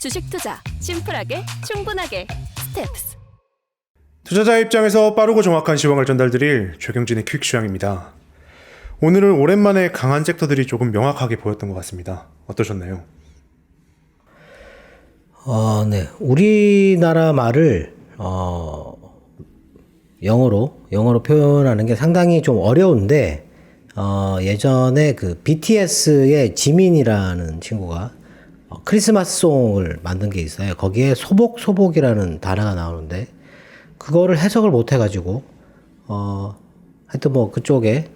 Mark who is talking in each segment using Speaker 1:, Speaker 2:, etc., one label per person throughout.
Speaker 1: 주식 투자 심플하게 충분하게 스텝스.
Speaker 2: 투자자 입장에서 빠르고 정확한 시황을 전달드릴 최경진의 퀵시황입니다. 오늘은 오랜만에 강한 섹터들이 조금 명확하게 보였던 것 같습니다. 어떠셨나요?
Speaker 3: 네. 우리나라 말을 영어로 표현하는 게 상당히 좀 어려운데 예전에 그 BTS의 지민이라는 친구가 크리스마스 송을 만든 게 있어요. 거기에 소복이라는 단어가 나오는데 그거를 해석을 못 해가지고 하여튼 뭐 그쪽에는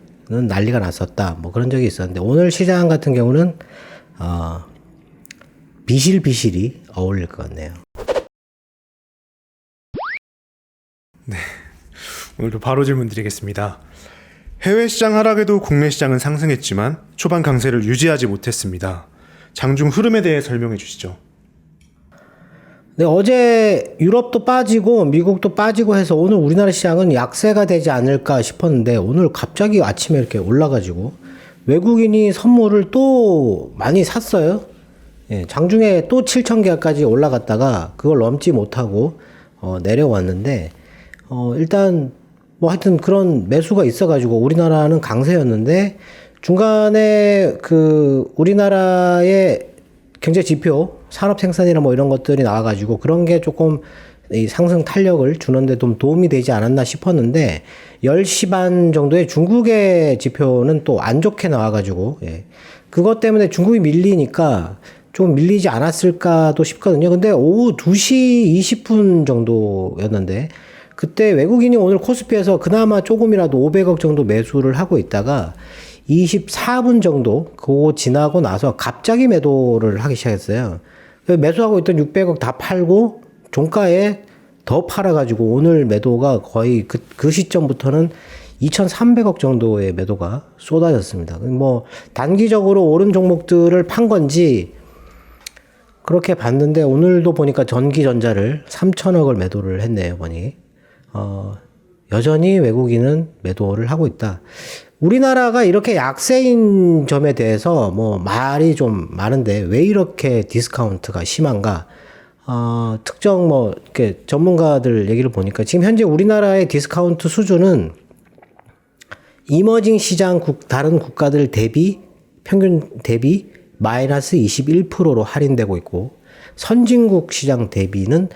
Speaker 3: 난리가 났었다. 뭐 그런 적이 있었는데 오늘 시장 같은 경우는 비실비실이 어울릴 것 같네요.
Speaker 2: 네, 오늘도 바로 질문 드리겠습니다. 해외 시장 하락에도 국내 시장은 상승했지만 초반 강세를 유지하지 못했습니다. 장중 흐름에 대해 설명해 주시죠.
Speaker 3: 네, 어제 유럽도 빠지고 미국도 빠지고 해서 오늘 우리나라 시장은 약세가 되지 않을까 싶었는데 오늘 갑자기 아침에 이렇게 올라가지고 외국인이 선물을 또 많이 샀어요. 예, 장중에 또 7,000개까지 올라갔다가 그걸 넘지 못하고 내려왔는데 일단 뭐 하여튼 그런 매수가 있어가지고 우리나라는 강세였는데 중간에 그 우리나라의 경제 지표, 산업 생산이나 뭐 이런 것들이 나와가지고 그런 게 조금 이 상승 탄력을 주는데 좀 도움이 되지 않았나 싶었는데 10시 반 정도에 중국의 지표는 또 안 좋게 나와가지고 예. 그것 때문에 중국이 밀리니까 좀 밀리지 않았을까도 싶거든요. 근데 오후 2시 20분 정도였는데 그때 외국인이 오늘 코스피에서 그나마 조금이라도 500억 정도 매수를 하고 있다가 24분 정도 그거 지나고 나서 갑자기 매도를 하기 시작했어요. 매수하고 있던 600억 다 팔고 종가에 더 팔아가지고 오늘 매도가 거의 그 시점부터는 2,300억 정도의 매도가 쏟아졌습니다. 뭐 단기적으로 오른 종목들을 판 건지 그렇게 봤는데 오늘도 보니까 전기전자를 3,000억을 매도를 했네요, 보니. 여전히 외국인은 매도를 하고 있다. 우리나라가 이렇게 약세인 점에 대해서 뭐 말이 좀 많은데 왜 이렇게 디스카운트가 심한가? 특정 뭐 이렇게 전문가들 얘기를 보니까 지금 현재 우리나라의 디스카운트 수준은 이머징 시장 다른 국가들 대비 평균 대비 마이너스 21%로 할인되고 있고 선진국 시장 대비는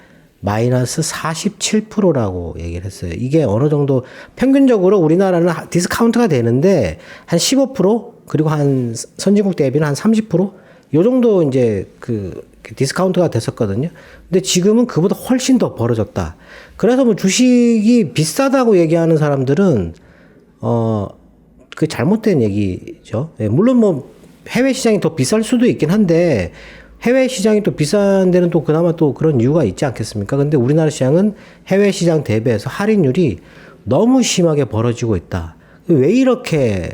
Speaker 3: 마이너스 47%라고 얘기를 했어요. 이게 어느 정도 평균적으로 우리나라는 디스카운트가 되는데 한 15% 그리고 한 선진국 대비는 한 30%? 요 정도 이제 그 디스카운트가 됐었거든요. 근데 지금은 그보다 훨씬 더 벌어졌다. 그래서 뭐 주식이 비싸다고 얘기하는 사람들은 그 잘못된 얘기죠. 예, 물론 뭐 해외 시장이 더 비쌀 수도 있긴 한데 해외 시장이 또 비싼 데는 또 그나마 또 그런 이유가 있지 않겠습니까? 근데 우리나라 시장은 해외 시장 대비해서 할인율이 너무 심하게 벌어지고 있다. 왜 이렇게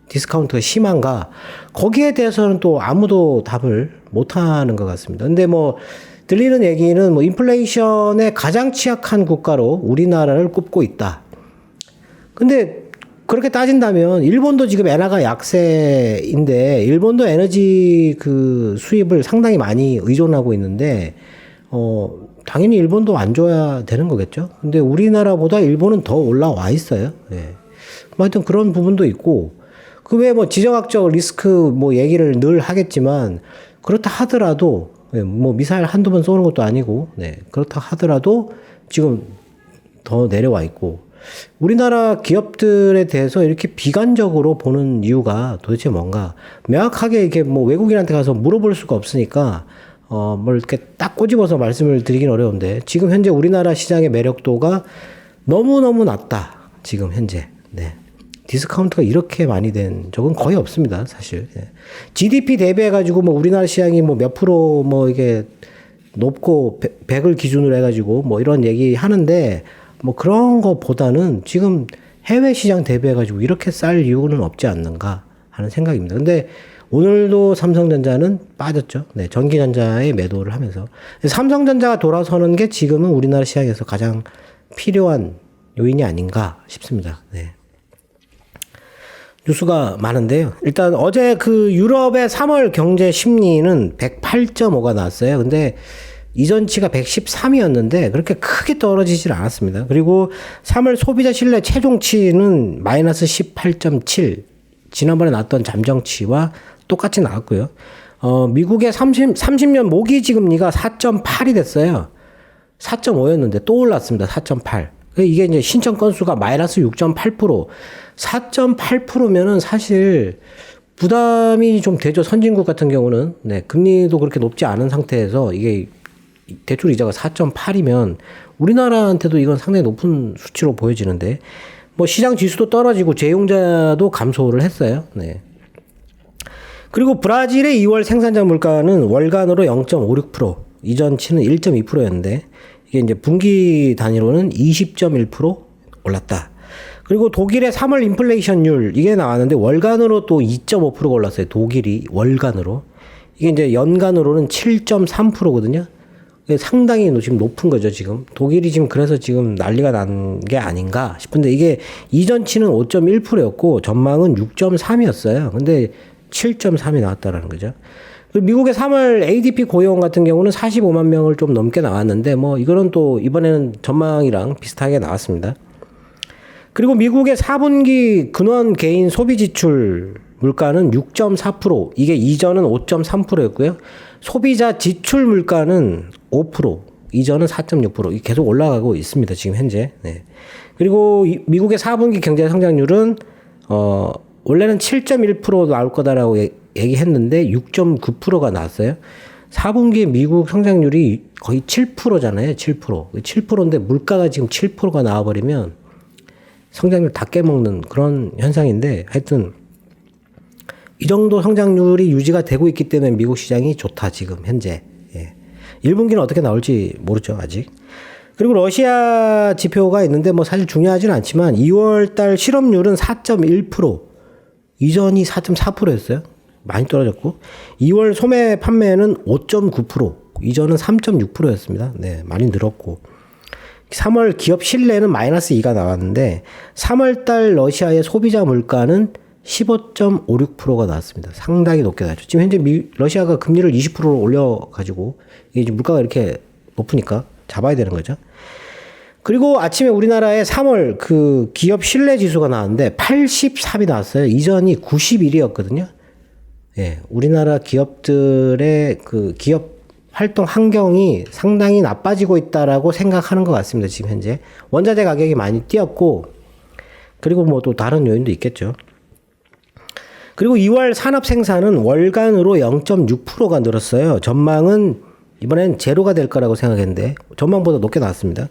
Speaker 3: 디스카운트가 심한가? 거기에 대해서는 또 아무도 답을 못 하는 것 같습니다. 근데 뭐 들리는 얘기는 뭐 인플레이션에 가장 취약한 국가로 우리나라를 꼽고 있다. 근데 그렇게 따진다면 일본도 지금 엔화가 약세인데 일본도 에너지 그 수입을 상당히 많이 의존하고 있는데 당연히 일본도 안 좋아야 되는 거겠죠. 근데 우리나라보다 일본은 더 올라와 있어요. 예. 뭐 하여튼 그런 부분도 있고 그 외에 뭐 지정학적 리스크 뭐 얘기를 늘 하겠지만 그렇다 하더라도 뭐 미사일 한두 번 쏘는 것도 아니고 네. 그렇다 하더라도 지금 더 내려와 있고 우리나라 기업들에 대해서 이렇게 비관적으로 보는 이유가 도대체 뭔가 명확하게 이렇게 뭐 외국인한테 가서 물어볼 수가 없으니까 뭘 이렇게 딱 꼬집어서 말씀을 드리긴 어려운데 지금 현재 우리나라 시장의 매력도가 너무너무 낮다. 지금 현재. 네. 디스카운트가 이렇게 많이 된 적은 거의 없습니다, 사실. 네. GDP 대비해가지고 뭐 우리나라 시장이 뭐 몇 프로 뭐 이게 높고 100을 기준으로 해가지고 뭐 이런 얘기 하는데 뭐 그런 것보다는 지금 해외 시장 대비해가지고 이렇게 쌀 이유는 없지 않는가 하는 생각입니다. 근데 오늘도 삼성전자는 빠졌죠. 네, 전기전자에 매도를 하면서. 삼성전자가 돌아서는 게 지금은 우리나라 시장에서 가장 필요한 요인이 아닌가 싶습니다. 네. 뉴스가 많은데요. 일단 어제 그 유럽의 3월 경제 심리는 108.5가 나왔어요. 근데 이전치가 113이었는데 그렇게 크게 떨어지질 않았습니다. 그리고 3월 소비자 신뢰 최종치는 마이너스 18.7. 지난번에 나왔던 잠정치와 똑같이 나왔고요. 미국의 30년 모기지금리가 4.8이 됐어요. 4.5였는데 또 올랐습니다. 4.8. 이게 이제 신청 건수가 마이너스 6.8%. 4.8%면은 사실 부담이 좀 되죠. 선진국 같은 경우는. 네, 금리도 그렇게 높지 않은 상태에서 이게 대출 이자가 4.8이면 우리나라한테도 이건 상당히 높은 수치로 보여지는데 뭐 시장 지수도 떨어지고 재용자도 감소를 했어요. 네. 그리고 브라질의 2월 생산자 물가는 월간으로 0.56%, 이전치는 1.2%였는데 이게 이제 분기 단위로는 20.1% 올랐다. 그리고 독일의 3월 인플레이션율 이게 나왔는데 월간으로 또 2.5%가 올랐어요. 독일이 월간으로. 이게 이제 연간으로는 7.3%거든요. 상당히 지금 높은 거죠, 지금. 독일이 지금 그래서 지금 난리가 난 게 아닌가 싶은데 이게 이전치는 5.1%였고 전망은 6.3이었어요. 근데 7.3이 나왔다라는 거죠. 미국의 3월 ADP 고용 같은 경우는 45만 명을 좀 넘게 나왔는데 뭐 이거는 또 이번에는 전망이랑 비슷하게 나왔습니다. 그리고 미국의 4분기 근원 개인 소비 지출 물가는 6.4%, 이게 이전은 5.3%였고요. 소비자 지출 물가는 5%, 이전은 4.6%, 계속 올라가고 있습니다. 지금 현재. 네. 그리고 미국의 4분기 경제 성장률은 원래는 7.1% 나올 거다라고 얘기했는데 6.9%가 나왔어요. 4분기 미국 성장률이 거의 7%잖아요. 7%. 7%인데 물가가 지금 7%가 나와버리면 성장률 다 깨먹는 그런 현상인데 하여튼 이 정도 성장률이 유지가 되고 있기 때문에 미국 시장이 좋다 지금 현재. 예. 1분기는 어떻게 나올지 모르죠 아직. 그리고 러시아 지표가 있는데 뭐 사실 중요하진 않지만 2월달 실업률은 4.1%, 이전이 4.4%였어요. 많이 떨어졌고 2월 소매 판매는 5.9%, 이전은 3.6%였습니다. 네, 많이 늘었고 3월 기업 신뢰는 마이너스 2가 나왔는데 3월달 러시아의 소비자 물가는 15.56%가 나왔습니다. 상당히 높게 나왔죠. 지금 현재 러시아가 금리를 20%로 올려가지고 이게 이제 물가가 이렇게 높으니까 잡아야 되는 거죠. 그리고 아침에 우리나라의 3월 그 기업 신뢰 지수가 나왔는데 83이 나왔어요. 이전이 91이었거든요. 예, 우리나라 기업들의 그 기업 활동 환경이 상당히 나빠지고 있다라고 생각하는 것 같습니다. 지금 현재 원자재 가격이 많이 뛰었고 그리고 뭐 또 다른 요인도 있겠죠. 그리고 2월 산업 생산은 월간으로 0.6%가 늘었어요. 전망은 이번엔 제로가 될 거라고 생각했는데 전망보다 높게 나왔습니다.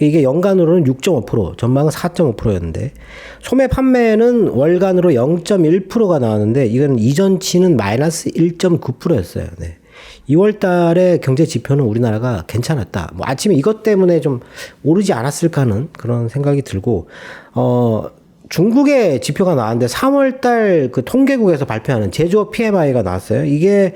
Speaker 3: 이게 연간으로는 6.5%, 전망은 4.5%였는데 소매 판매는 월간으로 0.1%가 나왔는데 이건 이전치는 마이너스 1.9%였어요. 네. 2월 달에 경제 지표는 우리나라가 괜찮았다. 뭐 아침에 이것 때문에 좀 오르지 않았을까 하는 그런 생각이 들고, 중국의 지표가 나왔는데 3월 달 그 통계국에서 발표하는 제조업 PMI가 나왔어요. 이게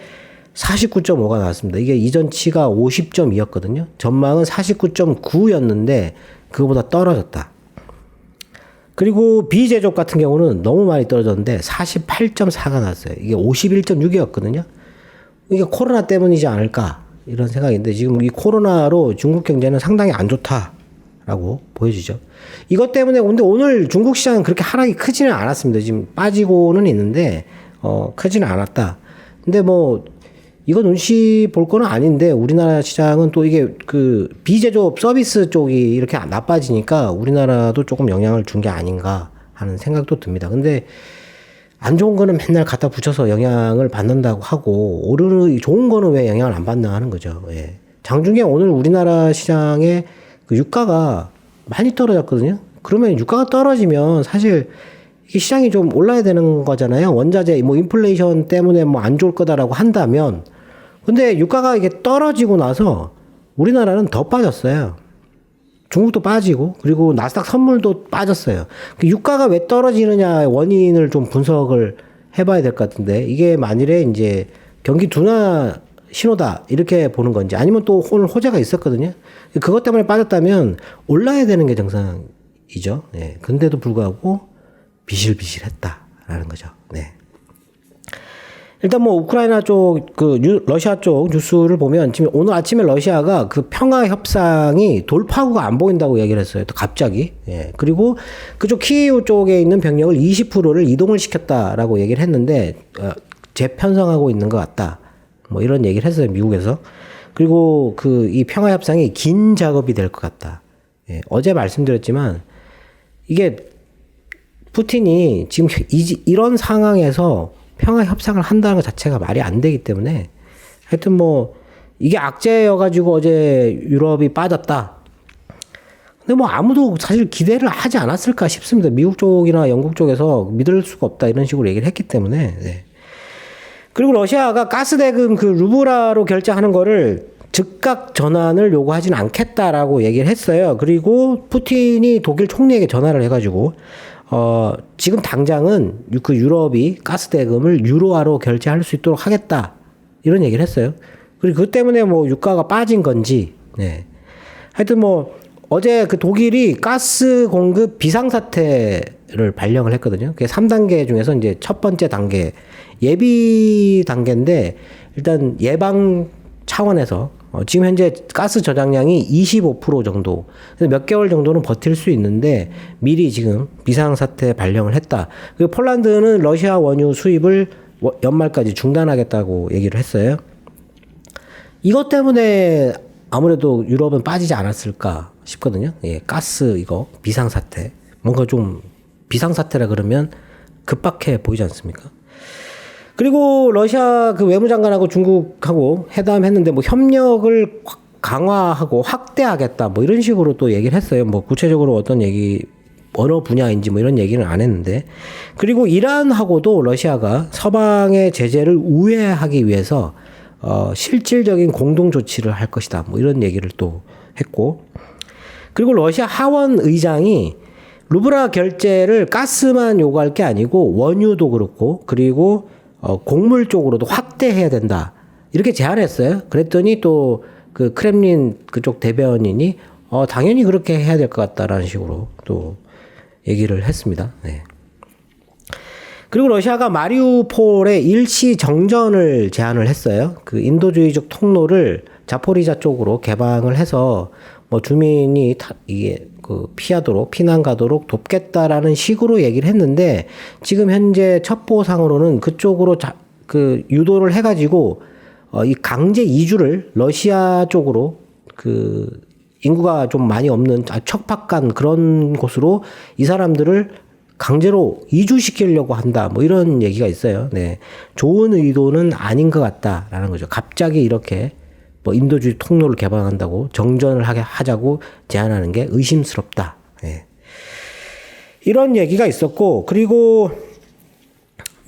Speaker 3: 49.5가 나왔습니다. 이게 이전치가 50.2였거든요. 전망은 49.9였는데 그거보다 떨어졌다. 그리고 비제조업 같은 경우는 너무 많이 떨어졌는데 48.4가 나왔어요. 이게 51.6이었거든요. 이게 코로나 때문이지 않을까 이런 생각인데 지금 이 코로나로 중국 경제는 상당히 안 좋다라고 보여지죠. 이것 때문에 근데 오늘 중국 시장은 그렇게 하락이 크지는 않았습니다. 지금 빠지고는 있는데 크지는 않았다. 근데 뭐 이거 눈치 볼 거는 아닌데 우리나라 시장은 또 이게 그 비제조업 서비스 쪽이 이렇게 나빠지니까 우리나라도 조금 영향을 준 게 아닌가 하는 생각도 듭니다. 근데 안 좋은 거는 맨날 갖다 붙여서 영향을 받는다고 하고 오르는 좋은 거는 왜 영향을 안 받나 하는 거죠. 예. 장중에 오늘 우리나라 시장의 그 유가가 많이 떨어졌거든요. 그러면 유가가 떨어지면 사실 이게 시장이 좀 올라야 되는 거잖아요. 원자재 뭐 인플레이션 때문에 뭐 안 좋을 거다라고 한다면 근데 유가가 이게 떨어지고 나서 우리나라는 더 빠졌어요. 중국도 빠지고 그리고 나스닥 선물도 빠졌어요. 유가가 왜 떨어지느냐 원인을 좀 분석을 해봐야 될 것 같은데 이게 만일에 이제 경기 둔화 신호다 이렇게 보는 건지 아니면 또 오늘 호재가 있었거든요. 그것 때문에 빠졌다면 올라야 되는 게 정상이죠. 예. 근데도 불구하고 비실비실했다. 있다라는 거죠. 네. 일단 뭐 우크라이나 쪽 러시아 쪽 뉴스를 보면 지금 오늘 아침에 러시아가 그 평화 협상이 돌파구가 안 보인다고 얘기를 했어요. 또 갑자기. 예. 그리고 그쪽 키이우 쪽에 있는 병력을 20%를 이동을 시켰다라고 얘기를 했는데 재편성하고 있는 것 같다. 뭐 이런 얘기를 했어요. 미국에서. 그리고 이 평화 협상이 긴 작업이 될 것 같다. 예. 어제 말씀드렸지만 이게 푸틴이 지금 이런 상황에서 평화 협상을 한다는 것 자체가 말이 안 되기 때문에 하여튼 뭐 이게 악재여가지고 어제 유럽이 빠졌다. 근데 뭐 아무도 사실 기대를 하지 않았을까 싶습니다. 미국 쪽이나 영국 쪽에서 믿을 수가 없다 이런 식으로 얘기를 했기 때문에. 네. 그리고 러시아가 가스대금 그 루블화로 결제하는 거를 즉각 전환을 요구하지는 않겠다라고 얘기를 했어요. 그리고 푸틴이 독일 총리에게 전화를 해가지고 지금 당장은 그 유럽이 가스대금을 유로화로 결제할 수 있도록 하겠다. 이런 얘기를 했어요. 그리고 그 때문에 뭐 유가가 빠진 건지, 네. 하여튼 뭐 어제 그 독일이 가스 공급 비상사태를 발령을 했거든요. 그게 3단계 중에서 이제 첫 번째 단계, 예비 단계인데 일단 예방 차원에서 지금 현재 가스 저장량이 25% 정도, 몇 개월 정도는 버틸 수 있는데 미리 지금 비상사태 발령을 했다. 그리고 폴란드는 러시아 원유 수입을 연말까지 중단하겠다고 얘기를 했어요. 이것 때문에 아무래도 유럽은 빠지지 않았을까 싶거든요. 예, 가스 이거 비상사태. 뭔가 좀 비상사태라 그러면 급박해 보이지 않습니까? 그리고 러시아 그 외무장관하고 중국하고 회담했는데 뭐 협력을 강화하고 확대하겠다 뭐 이런 식으로 또 얘기를 했어요. 뭐 구체적으로 어떤 얘기 어느 분야인지 뭐 이런 얘기는 안 했는데, 그리고 이란하고도 러시아가 서방의 제재를 우회하기 위해서 실질적인 공동 조치를 할 것이다 뭐 이런 얘기를 또 했고, 그리고 러시아 하원 의장이 루블화 결제를 가스만 요구할 게 아니고 원유도 그렇고 그리고 곡물 쪽으로도 확대해야 된다 이렇게 제안했어요. 그랬더니 또 그 크렘린 그쪽 대변인이 당연히 그렇게 해야 될 것 같다라는 식으로 또 얘기를 했습니다. 네. 그리고 러시아가 마리우폴에 일시 정전을 제안을 했어요. 그 인도주의적 통로를 자포리자 쪽으로 개방을 해서 뭐 주민이 이게 그 피난 가도록 돕겠다라는 식으로 얘기를 했는데, 지금 현재 첩보상으로는 그쪽으로 그 유도를 해가지고 이 강제 이주를 러시아 쪽으로 그 인구가 좀 많이 없는 척박한 그런 곳으로 이 사람들을 강제로 이주시키려고 한다. 뭐 이런 얘기가 있어요. 네. 좋은 의도는 아닌 것 같다라는 거죠. 갑자기 이렇게 뭐 인도주의 통로를 개방한다고 정전을 하자고 제안하는 게 의심스럽다. 네. 이런 얘기가 있었고, 그리고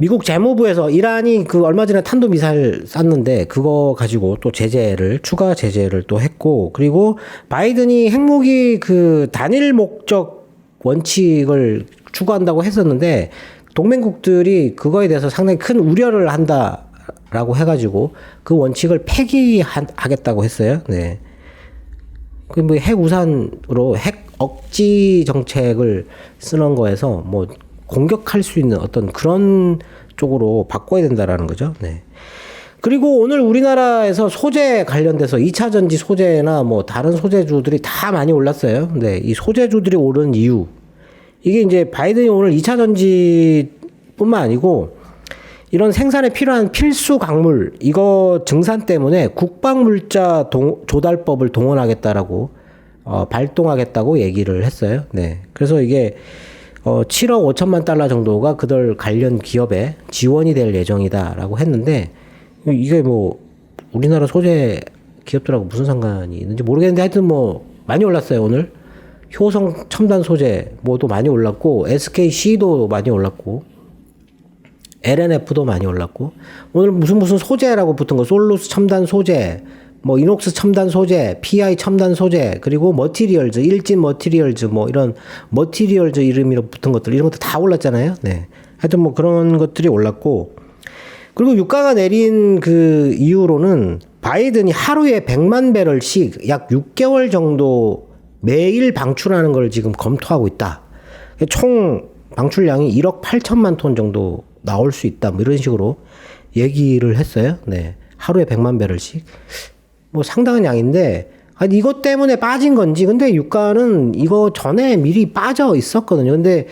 Speaker 3: 미국 재무부에서 이란이 그 얼마 전에 탄도미사일 쐈는데 그거 가지고 또 추가 제재를 또 했고, 그리고 바이든이 핵무기 그 단일 목적 원칙을 추구한다고 했었는데 동맹국들이 그거에 대해서 상당히 큰 우려를 한다라고 해가지고 그 원칙을 폐기하겠다고 했어요. 네. 그 뭐 핵우산으로 핵 억지 정책을 쓰는 거에서 뭐 공격할 수 있는 어떤 그런 쪽으로 바꿔야 된다라는 거죠. 네. 그리고 오늘 우리나라에서 소재 관련돼서 2차 전지 소재나 뭐 다른 소재주들이 다 많이 올랐어요. 근데 이 소재주들이 오른 이유, 이게 이제 바이든이 오늘 2차 전지뿐만 아니고 이런 생산에 필요한 필수 광물 이거 증산 때문에 국방물자 조달법을 동원하겠다라고 발동하겠다고 얘기를 했어요. 네. 그래서 이게 7억 5천만 달러 정도가 그들 관련 기업에 지원이 될 예정이다라고 했는데, 이게 뭐 우리나라 소재 기업들하고 무슨 상관이 있는지 모르겠는데 하여튼 뭐 많이 올랐어요. 오늘 효성 첨단 소재 뭐도 많이 올랐고, SKC도 많이 올랐고, LNF도 많이 올랐고, 오늘 무슨 소재라고 붙은 거, 솔루스 첨단 소재, 뭐 이녹스 첨단 소재, PI 첨단 소재, 그리고 머티리얼즈, 일진 머티리얼즈, 뭐 이런 머티리얼즈 이름으로 붙은 것들, 이런 것도 다 올랐잖아요. 네. 하여튼 뭐 그런 것들이 올랐고, 그리고 유가가 내린 그 이후로는 바이든이 하루에 100만 배럴씩 약 6개월 정도 매일 방출하는 걸 지금 검토하고 있다. 총 방출량이 1억 8천만 톤 정도 나올 수 있다. 뭐 이런 식으로 얘기를 했어요. 네. 하루에 100만 배럴씩. 뭐 상당한 양인데, 이것 때문에 빠진 건지, 근데 유가는 이거 전에 미리 빠져 있었거든요. 근데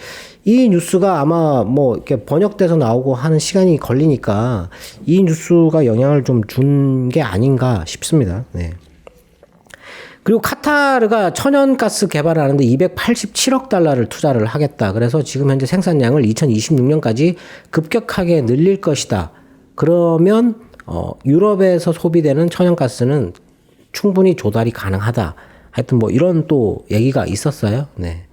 Speaker 3: 이 뉴스가 아마 뭐 이렇게 번역돼서 나오고 하는 시간이 걸리니까 이 뉴스가 영향을 좀 준 게 아닌가 싶습니다. 네. 그리고 카타르가 천연가스 개발을 하는데 287억 달러를 투자를 하겠다. 그래서 지금 현재 생산량을 2026년까지 급격하게 늘릴 것이다. 그러면 유럽에서 소비되는 천연가스는 충분히 조달이 가능하다. 하여튼 뭐 이런 또 얘기가 있었어요. 네.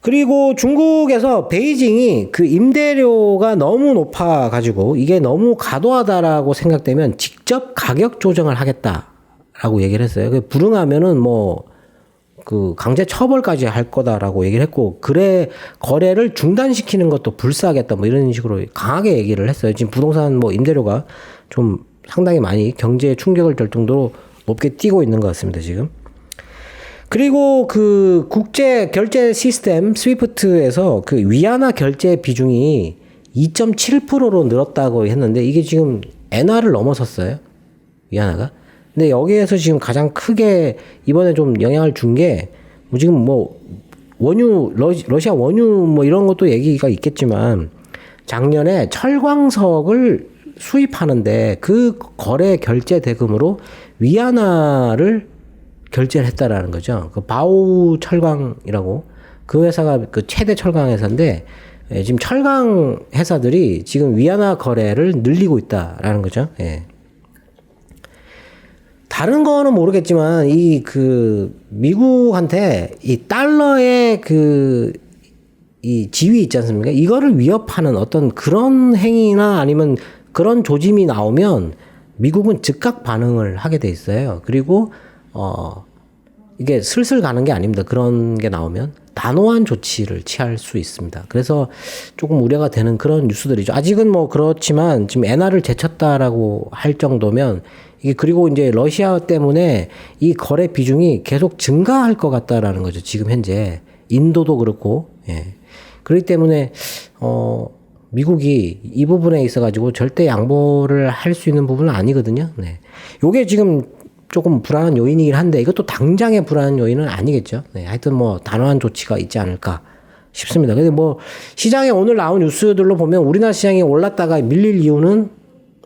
Speaker 3: 그리고 중국에서 베이징이 그 임대료가 너무 높아가지고 이게 너무 과도하다라고 생각되면 직접 가격 조정을 하겠다라고 얘기를 했어요. 불응하면은 뭐 그 강제 처벌까지 할 거다라고 얘기를 했고, 거래를 중단시키는 것도 불사하겠다 뭐 이런 식으로 강하게 얘기를 했어요. 지금 부동산 뭐 임대료가 좀 상당히 많이 경제에 충격을 줄 정도로 높게 뛰고 있는 것 같습니다, 지금. 그리고 그 국제 결제 시스템 스위프트에서 그 위안화 결제 비중이 2.7%로 늘었다고 했는데 이게 지금 엔화를 넘어섰어요. 위안화가. 근데 여기에서 지금 가장 크게 이번에 좀 영향을 준 게 지금 뭐 원유 러시아 원유 뭐 이런 것도 얘기가 있겠지만 작년에 철광석을 수입하는데 그 거래 결제 대금으로 위안화를 결제를 했다라는 거죠. 그 바우 철강이라고 그 회사가 그 최대 철강 회사인데 지금 철강 회사들이 지금 위안화 거래를 늘리고 있다라는 거죠. 예. 다른 거는 모르겠지만 이 그 미국한테 이 달러의 그 이 지위 있지 않습니까? 이거를 위협하는 어떤 그런 행위나 아니면 그런 조짐이 나오면 미국은 즉각 반응을 하게 돼 있어요. 그리고 이게 슬슬 가는 게 아닙니다. 그런 게 나오면 단호한 조치를 취할 수 있습니다. 그래서 조금 우려가 되는 그런 뉴스들이죠. 아직은 뭐 그렇지만 지금 엔화를 제쳤다라고 할 정도면 이게 그리고 이제 러시아 때문에 이 거래 비중이 계속 증가할 것 같다라는 거죠. 지금 현재 인도도 그렇고, 예. 그렇기 때문에 미국이 이 부분에 있어가지고 절대 양보를 할 수 있는 부분은 아니거든요. 네. 요게 지금 조금 불안한 요인이긴 한데 이것도 당장의 불안한 요인은 아니겠죠. 네. 하여튼 뭐 단호한 조치가 있지 않을까 싶습니다. 근데 뭐 시장에 오늘 나온 뉴스들로 보면 우리나라 시장이 올랐다가 밀릴 이유는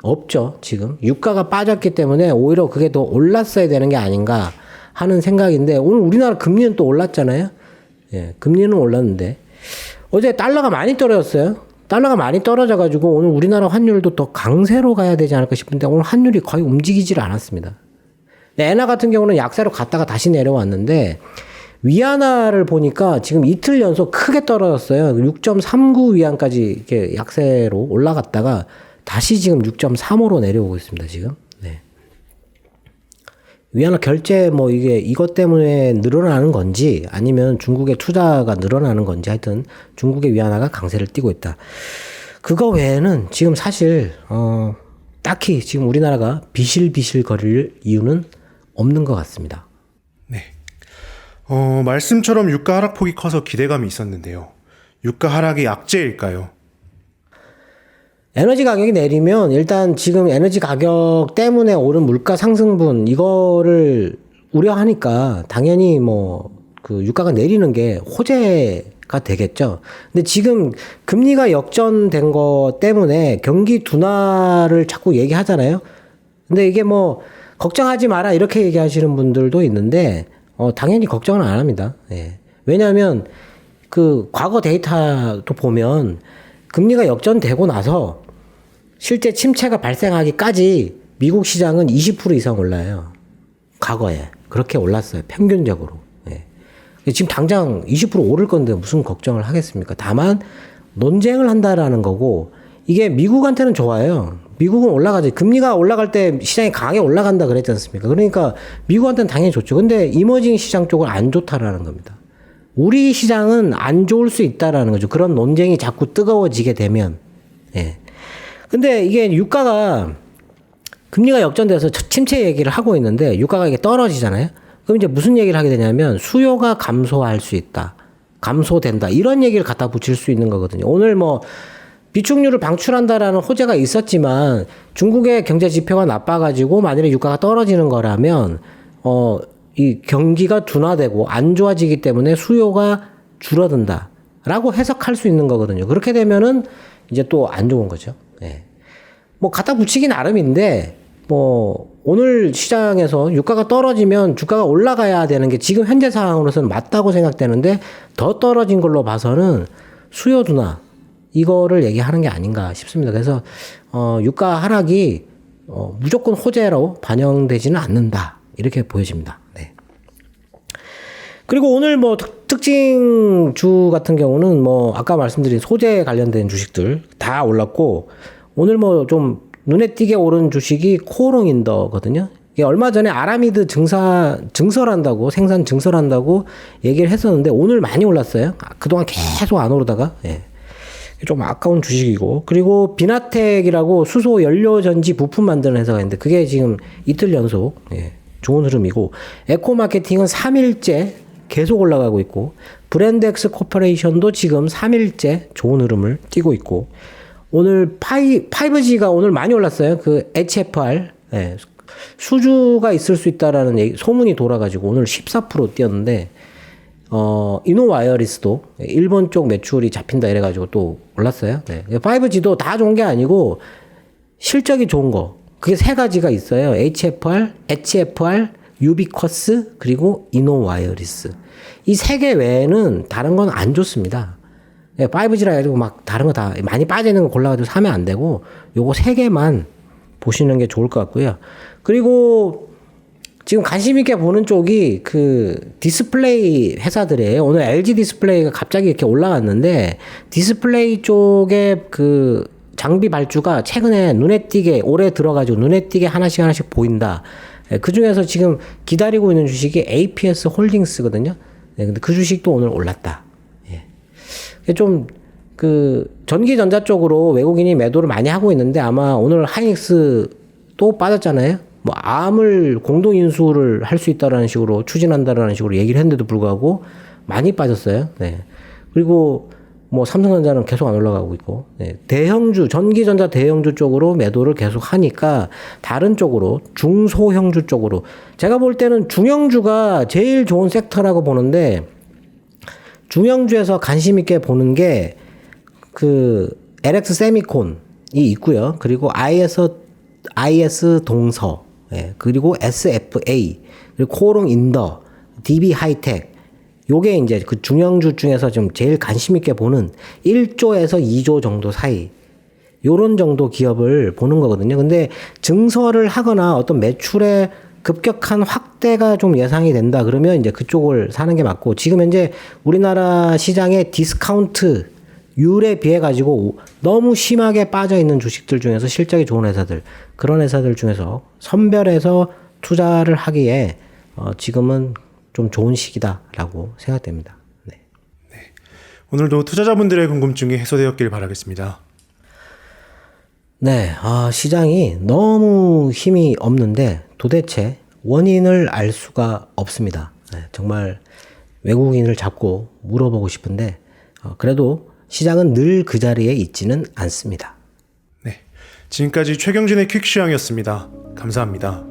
Speaker 3: 없죠. 지금 유가가 빠졌기 때문에 오히려 그게 더 올랐어야 되는 게 아닌가 하는 생각인데 오늘 우리나라 금리는 또 올랐잖아요. 예, 금리는 올랐는데 어제 달러가 많이 떨어졌어요. 달러가 많이 떨어져가지고 오늘 우리나라 환율도 더 강세로 가야 되지 않을까 싶은데 오늘 환율이 거의 움직이질 않았습니다. 엔화 같은 경우는 약세로 갔다가 다시 내려왔는데 위안화를 보니까 지금 이틀 연속 크게 떨어졌어요. 6.39 위안까지 이렇게 약세로 올라갔다가 다시 지금 6.35로 내려오고 있습니다. 지금. 네. 위안화 결제 뭐 이게 이것 때문에 늘어나는 건지 아니면 중국의 투자가 늘어나는 건지 하여튼 중국의 위안화가 강세를 띠고 있다. 그거 외에는 지금 사실 딱히 지금 우리나라가 비실비실 거릴 이유는 없는 것 같습니다.
Speaker 2: 네. 말씀처럼 유가 하락폭이 커서 기대감이 있었는데요. 유가 하락이 약재일까요?
Speaker 3: 에너지 가격이 내리면 일단 지금 에너지 가격 때문에 오른 물가 상승분 이거를 우려하니까 당연히 뭐 그 유가가 내리는 게 호재가 되겠죠. 근데 지금 금리가 역전된 거 때문에 경기 둔화를 자꾸 얘기하잖아요. 근데 이게 뭐 걱정하지 마라 이렇게 얘기하시는 분들도 있는데 당연히 걱정은 안 합니다. 예. 왜냐하면 그 과거 데이터도 보면 금리가 역전되고 나서 실제 침체가 발생하기까지 미국 시장은 20% 이상 올라요. 과거에 그렇게 올랐어요. 평균적으로. 예. 지금 당장 20% 오를 건데 무슨 걱정을 하겠습니까? 다만 논쟁을 한다라는 거고 이게 미국한테는 좋아요. 미국은 올라가지. 금리가 올라갈 때 시장이 강하게 올라간다 그랬지 않습니까? 그러니까 미국한테는 당연히 좋죠. 근데 이머징 시장 쪽은 안 좋다라는 겁니다. 우리 시장은 안 좋을 수 있다라는 거죠. 그런 논쟁이 자꾸 뜨거워지게 되면. 예. 근데 이게 유가가 금리가 역전돼서 침체 얘기를 하고 있는데 유가가 이게 떨어지잖아요. 그럼 이제 무슨 얘기를 하게 되냐면 수요가 감소할 수 있다. 감소된다. 이런 얘기를 갖다 붙일 수 있는 거거든요. 오늘 뭐 비축률을 방출한다라는 호재가 있었지만 중국의 경제 지표가 나빠가지고 만일에 유가가 떨어지는 거라면 이 경기가 둔화되고 안 좋아지기 때문에 수요가 줄어든다라고 해석할 수 있는 거거든요. 그렇게 되면은 이제 또 안 좋은 거죠. 예. 뭐 갖다 붙이기 나름인데 뭐 오늘 시장에서 유가가 떨어지면 주가가 올라가야 되는 게 지금 현재 상황으로서는 맞다고 생각되는데 더 떨어진 걸로 봐서는 수요 둔화 이거를 얘기하는 게 아닌가 싶습니다. 그래서 유가 하락이 무조건 호재로 반영되지는 않는다 이렇게 보여집니다. 네. 그리고 오늘 뭐 특징주 같은 경우는 뭐 아까 말씀드린 소재 관련된 주식들 다 올랐고 오늘 뭐 좀 눈에 띄게 오른 주식이 코오롱인더거든요. 이게 얼마 전에 아라미드 증설한다고 생산 증설한다고 얘기를 했었는데 오늘 많이 올랐어요. 그동안 계속 안 오르다가 좀 아까운 주식이고 그리고 비나텍이라고 수소 연료 전지 부품 만드는 회사가 있는데 그게 지금 이틀 연속 좋은 흐름이고 에코마케팅은 3일째 계속 올라가고 있고 브랜드엑스 코퍼레이션도 지금 3일째 좋은 흐름을 띠고 있고 오늘 5G가 오늘 많이 올랐어요. 그 HFR 수주가 있을 수 있다라는 소문이 돌아가지고 오늘 14% 뛰었는데 이노와이어리스도 일본 쪽 매출이 잡힌다 이래가지고 또 올랐어요. 5G도 다 좋은 게 아니고 실적이 좋은 거 그게 세 가지가 있어요. HFR, 유비쿼스 그리고 이노와이어리스 이 세 개 외에는 다른 건 안 좋습니다. 5G라 해가지고 막 다른 거 다 많이 빠지는 거 골라가지고 사면 안 되고 요거 세 개만 보시는 게 좋을 것 같고요. 그리고 지금 관심 있게 보는 쪽이 그 디스플레이 회사들이에요. 오늘 LG 디스플레이가 갑자기 이렇게 올라왔는데 디스플레이 쪽에 그 장비 발주가 최근에 눈에 띄게 올해 들어가지고 눈에 띄게 하나씩 보인다. 그 중에서 지금 기다리고 있는 주식이 APS 홀딩스거든요. 근데 그 주식도 오늘 올랐다. 좀 그 전기전자 쪽으로 외국인이 매도를 많이 하고 있는데 아마 오늘 하이닉스 또 빠졌잖아요. 뭐 암을 공동 인수를 할 수 있다라는 식으로 추진한다라는 식으로 얘기를 했는데도 불구하고 많이 빠졌어요. 그리고 뭐 삼성전자는 계속 안 올라가고 있고 대형주 전기전자 대형주 쪽으로 매도를 계속 하니까 다른 쪽으로 중소형주 쪽으로 제가 볼 때는 중형주가 제일 좋은 섹터라고 보는데 중형주에서 관심 있게 보는 게 그 LX 세미콘이 있고요. 그리고 IS 동서, 그리고 SFA, 그리고 코오롱 인더, DB 하이텍. 요게 이제 그 중형주 중에서 좀 제일 관심 있게 보는 1조에서 2조 정도 사이. 요런 정도 기업을 보는 거거든요. 근데 증설을 하거나 어떤 매출의 급격한 확대가 좀 예상이 된다 그러면 이제 그쪽을 사는 게 맞고 지금 현재 우리나라 시장의 디스카운트 율에 비해 가지고 너무 심하게 빠져 있는 주식들 중에서 실적이 좋은 회사들 그런 회사들 중에서 선별해서 투자를 하기에 지금은 좀 좋은 시기다라고 생각됩니다.
Speaker 2: 오늘도 투자자분들의 궁금증이 해소되었길 바라겠습니다.
Speaker 3: 시장이 너무 힘이 없는데 도대체 원인을 알 수가 없습니다. 정말 외국인을 잡고 물어보고 싶은데 그래도 시장은 늘 그 자리에 있지는 않습니다.
Speaker 2: 지금까지 최경진의 퀵시황이었습니다. 감사합니다.